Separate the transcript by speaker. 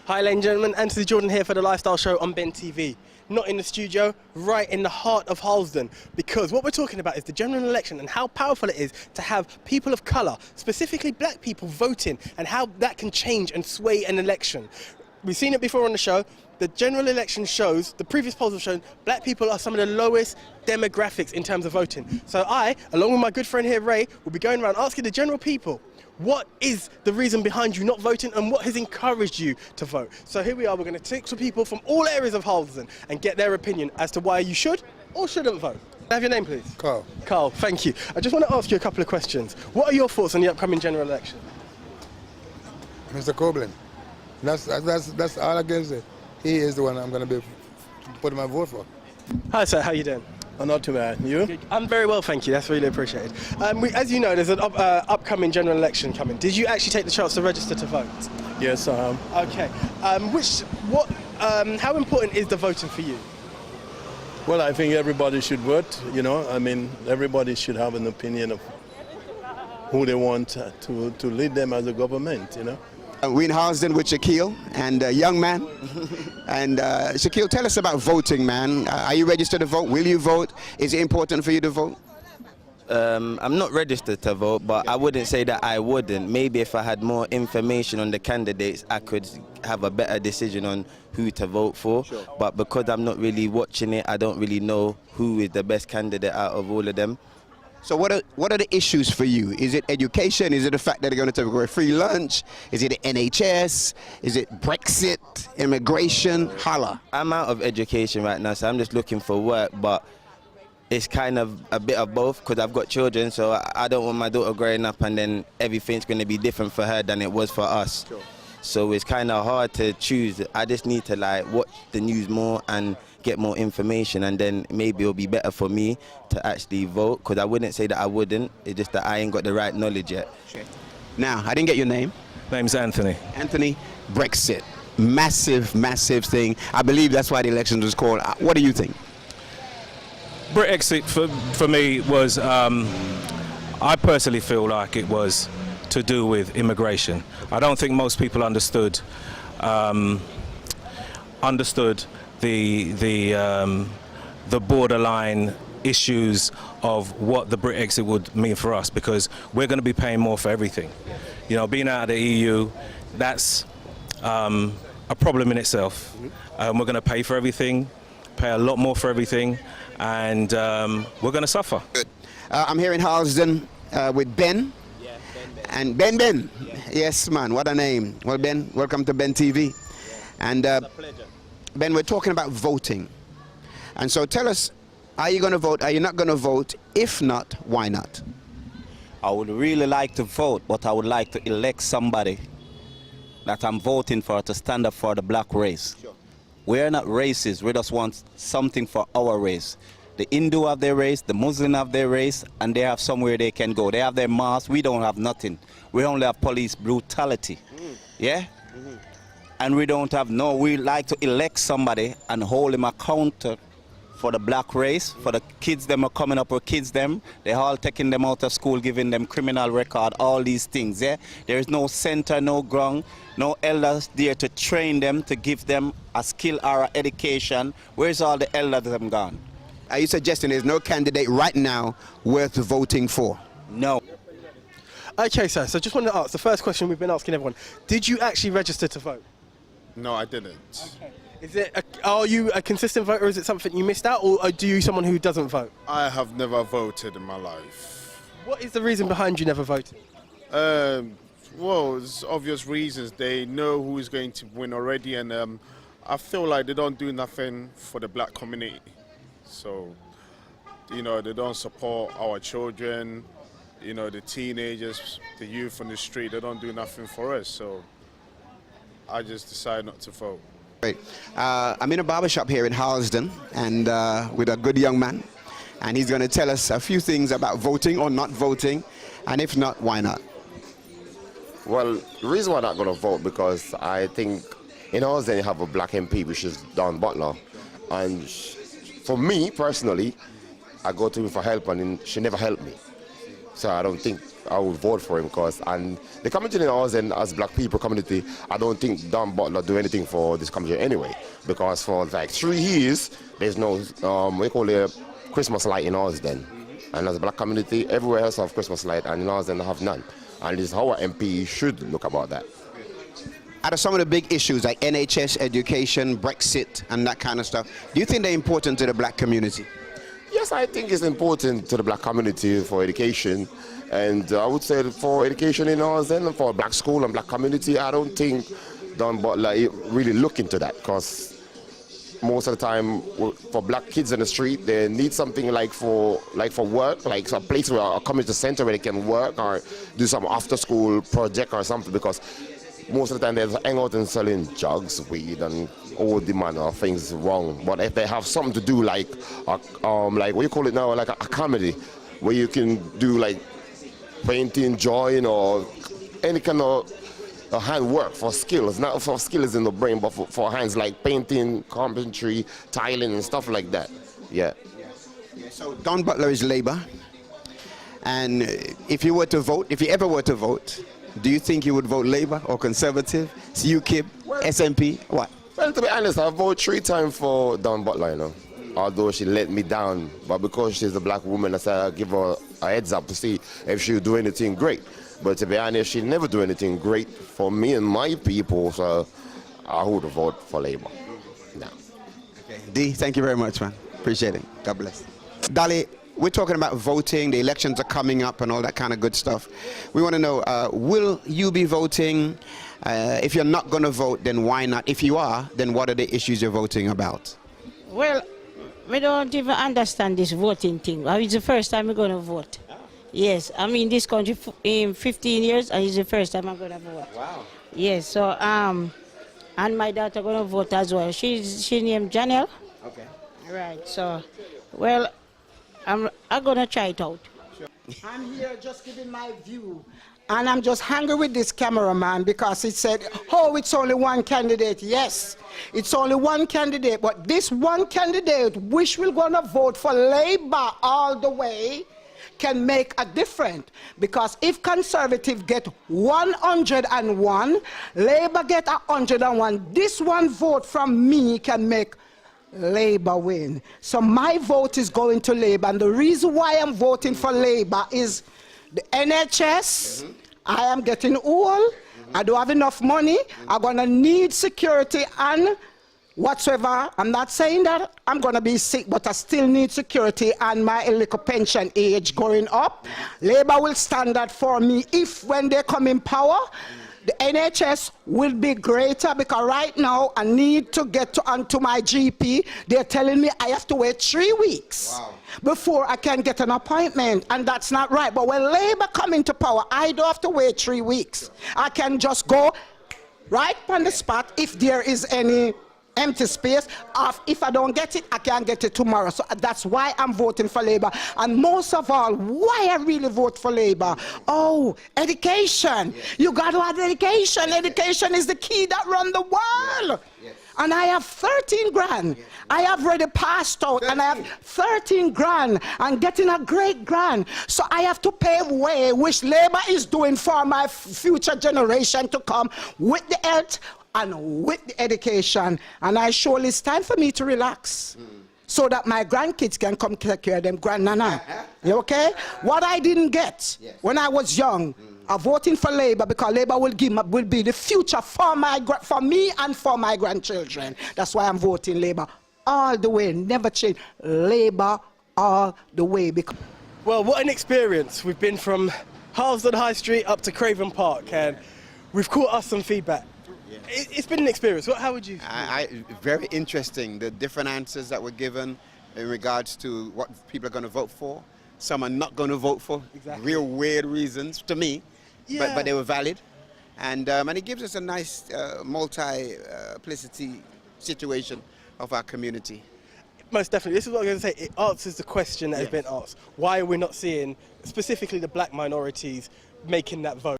Speaker 1: Hi ladies and gentlemen, Anthony Jordan here for the Lifestyle Show on Ben TV. Not in the studio, right in the heart of Harlesden, because what we're talking about is the general election and how powerful it is to have people of colour, specifically black people, voting, and how that can change and sway an election. We've seen it before on the show. The general election shows, the previous polls have shown, black people are some of the lowest demographics in terms of voting. So I, along with my good friend here, Ray, will be going around asking the general people, what is the reason behind you not voting and what has encouraged you to vote? So here we are, we're going to take some people from all areas of Harlesden and get their opinion as to why you should or shouldn't vote. Can I have your name, please?
Speaker 2: Carl.
Speaker 1: Carl, thank you. I just want to ask you a couple of questions. What are your thoughts on the upcoming general election?
Speaker 2: Mr. Coblin. That's all I can say. He is the one I'm going to be putting my vote for.
Speaker 1: Hi sir, how are you doing?
Speaker 3: Oh, not too bad. You?
Speaker 1: I'm very well, thank you. That's really appreciated. As you know, there's an upcoming general election coming. Did you actually take the chance to register to vote?
Speaker 3: Yes, I am.
Speaker 1: Okay. How important is the voting for you?
Speaker 3: Well, I think everybody should vote, you know. I mean, everybody should have an opinion of who they want to lead them as a government, you know.
Speaker 4: We're in Harlesden with Shaquille and a young man. And Shaquille, tell us about voting, man. Are you registered to vote? Will you vote? Is it important for you to vote?
Speaker 5: I'm not registered to vote, but I wouldn't say that I wouldn't. Maybe if I had more information on the candidates, I could have a better decision on who to vote for. Sure. But because I'm not really watching it, I don't really know who is the best candidate out of all of them.
Speaker 4: So what are the issues for you? Is it education? Is it the fact that they're going to take away free lunch? Is it the NHS? Is it Brexit, immigration? Holla.
Speaker 5: I'm out of education right now, so I'm just looking for work, but it's kind of a bit of both because I've got children, so I don't want my daughter growing up and then everything's going to be different for her than it was for us. Sure. So it's kind of hard to choose. I just need to like watch the news more and get more information, and then maybe it'll be better for me to actually vote, because I wouldn't say that I wouldn't. It's just that I ain't got the right knowledge yet.
Speaker 4: Now, I didn't get your name.
Speaker 6: Name's Anthony.
Speaker 4: Anthony, Brexit. Massive, massive thing. I believe that's why the election was called. What do you think?
Speaker 6: Brexit for me was, I personally feel like it was to do with immigration. I don't think most people understood the borderline issues of what the Brexit would mean for us, because we're going to be paying more for everything. You know, being out of the EU, that's a problem in itself. We're going to pay for everything, pay a lot more for everything, and we're going to suffer.
Speaker 4: Good. I'm here in Harlesden with Ben.
Speaker 5: Yeah,
Speaker 4: And Ben.
Speaker 5: Yeah.
Speaker 4: Yes, man, what a name. Well, Ben, welcome to Ben TV. And
Speaker 5: It's a pleasure.
Speaker 4: Ben, we're talking about voting. And so tell us, are you going to vote? Are you not going to vote? If not, why not?
Speaker 7: I would really like to vote, but I would like to elect somebody that I'm voting for to stand up for the black race.
Speaker 4: Sure.
Speaker 7: We're not racist, we just want something for our race. The Hindu have their race, the Muslim have their race, and they have somewhere they can go. They have their mosque, we don't have nothing. We only have police brutality. Yeah? And we don't have, no, we like to elect somebody and hold him accountable for the black race, for the kids them are coming up with kids them. They're all taking them out of school, giving them criminal record, all these things, yeah? There is no center, no ground, no elders there to train them, to give them a skill or a education. Where's all the elders them gone?
Speaker 4: Are you suggesting there's no candidate right now worth voting for?
Speaker 7: No.
Speaker 1: Okay, sir, so just wanted to ask, the first question we've been asking everyone, did you actually register to vote?
Speaker 2: No, I didn't.
Speaker 1: Okay. Are you a consistent voter, or is it something you missed out, or are you someone who doesn't vote?
Speaker 2: I have never voted in my life.
Speaker 1: What is the reason behind you never voting?
Speaker 2: Well, it's obvious reasons. They know who is going to win already, and I feel like they don't do nothing for the black community. So, you know, they don't support our children, you know, the teenagers, the youth on the street. They don't do nothing for us. So I just decided not to vote.
Speaker 4: Great. I'm in a barbershop here in Harlesden, and with a good young man, and he's going to tell us a few things about voting or not voting, and if not, why not?
Speaker 8: Well, the reason why I'm not going to vote, because I think in Harlesden you have a black MP, which is Don Butler, and for me personally, I go to him for help, and she never helped me. So I don't think I would vote for him because, and the community in Halsden, as black people community, I don't think Don Butler do anything for this community anyway. Because for like 3 years, there's no, we call it Christmas light in Halsden. And as a black community, everywhere else have Christmas light, and in Halsden they have none. And this is how our MP should look about that.
Speaker 4: Out of some of the big issues like NHS, education, Brexit, and that kind of stuff, do you think they're important to the black community?
Speaker 8: Yes, I think it's important to the black community for education. And I would say for education in Halsden and for black school and black community, I don't think Don Butler really look into that, because most of the time for black kids in the street, they need something like for work, like a place where a community center where they can work or do some after school project or something, because most of the time they hang out and selling drugs, weed, and all the manner of things wrong. But if they have something to do like what you call it now, like a comedy, where you can do like painting, drawing, or any kind of handwork for skills, not for skills in the brain, but for hands like painting, carpentry, tiling, and stuff like that. Yeah.
Speaker 4: So Don Butler is Labour, and if you were to vote, if you ever were to vote, do you think you would vote Labour or Conservative, UKIP, SNP, what?
Speaker 8: Well, to be honest, I voted 3 times for Don Butler, you know. Although she let me down, but because she's a black woman, I said I'll give her a heads up to see if she'll do anything great. But to be honest, she never do anything great for me and my people, so I would vote for Labour. No.
Speaker 4: Okay. D, thank you very much, man. Appreciate it. God bless. Dali, we're talking about voting, the elections are coming up and all that kind of good stuff. We want to know, will you be voting? If you're not going to vote, then why not? If you are, then what are the issues you're voting about?
Speaker 9: Well, we don't even understand this voting thing. It's the first time we're going to vote. Yes, I'm in this country in 15 years, and it's the first time I'm going to vote.
Speaker 4: Wow.
Speaker 9: Yes, so, and my daughter going to vote as well. She named Janelle.
Speaker 4: Okay.
Speaker 9: Right, so, well, I'm going to try it out.
Speaker 4: Sure.
Speaker 10: I'm here just giving my view. And I'm just hungry with this cameraman because he said, oh, it's only one candidate. Yes, it's only one candidate. But this one candidate, which we're going to vote for Labour all the way, can make a difference. Because if Conservative get 101, Labour get 101, this one vote from me can make Labour win. So my vote is going to Labour. And the reason why I'm voting for Labour is the NHS, I am getting old, I don't have enough money, I'm going to need security and whatsoever. I'm not saying that I'm going to be sick, but I still need security and my little pension age going up. Labour will stand that for me if when they come in power, the NHS will be greater, because right now I need to get onto my GP. They're telling me I have to wait 3 weeks before I can get an appointment, and that's not right. But when Labour come into power, I don't have to wait 3 weeks. I can just go right on the spot if there is any empty space. If I don't get it, I can get it tomorrow. So that's why I'm voting for Labour. And most of all, why I really vote for Labour? Oh, education. You got to have education. Education is the key that runs the world. And I have 13 grand. I have already passed out, and I have 13 grand and getting a great grand. So I have to pave way, which Labour is doing for my future generation to come, with the health and with the education. And I surely it's time for me to relax so that my grandkids can come take care of them, grandnana. You okay? What I didn't get when I was young, I'm voting for Labour because Labour will be the future for me and for my grandchildren. That's why I'm voting Labour all the way, never change. Labour all the way.
Speaker 1: Well, what an experience. We've been from Halsden High Street up to Craven Park, and we've caught us some feedback. It's been an experience. How would you?
Speaker 4: Very interesting, the different answers that were given in regards to what people are going to vote for. Some are not going to vote for. Exactly. Real weird reasons to me, but they were valid. And it gives us a nice multiplicity situation of our community.
Speaker 1: Most definitely. This is what I'm going to say. It answers the question that has been asked. Why are we not seeing specifically the black minorities making that vote?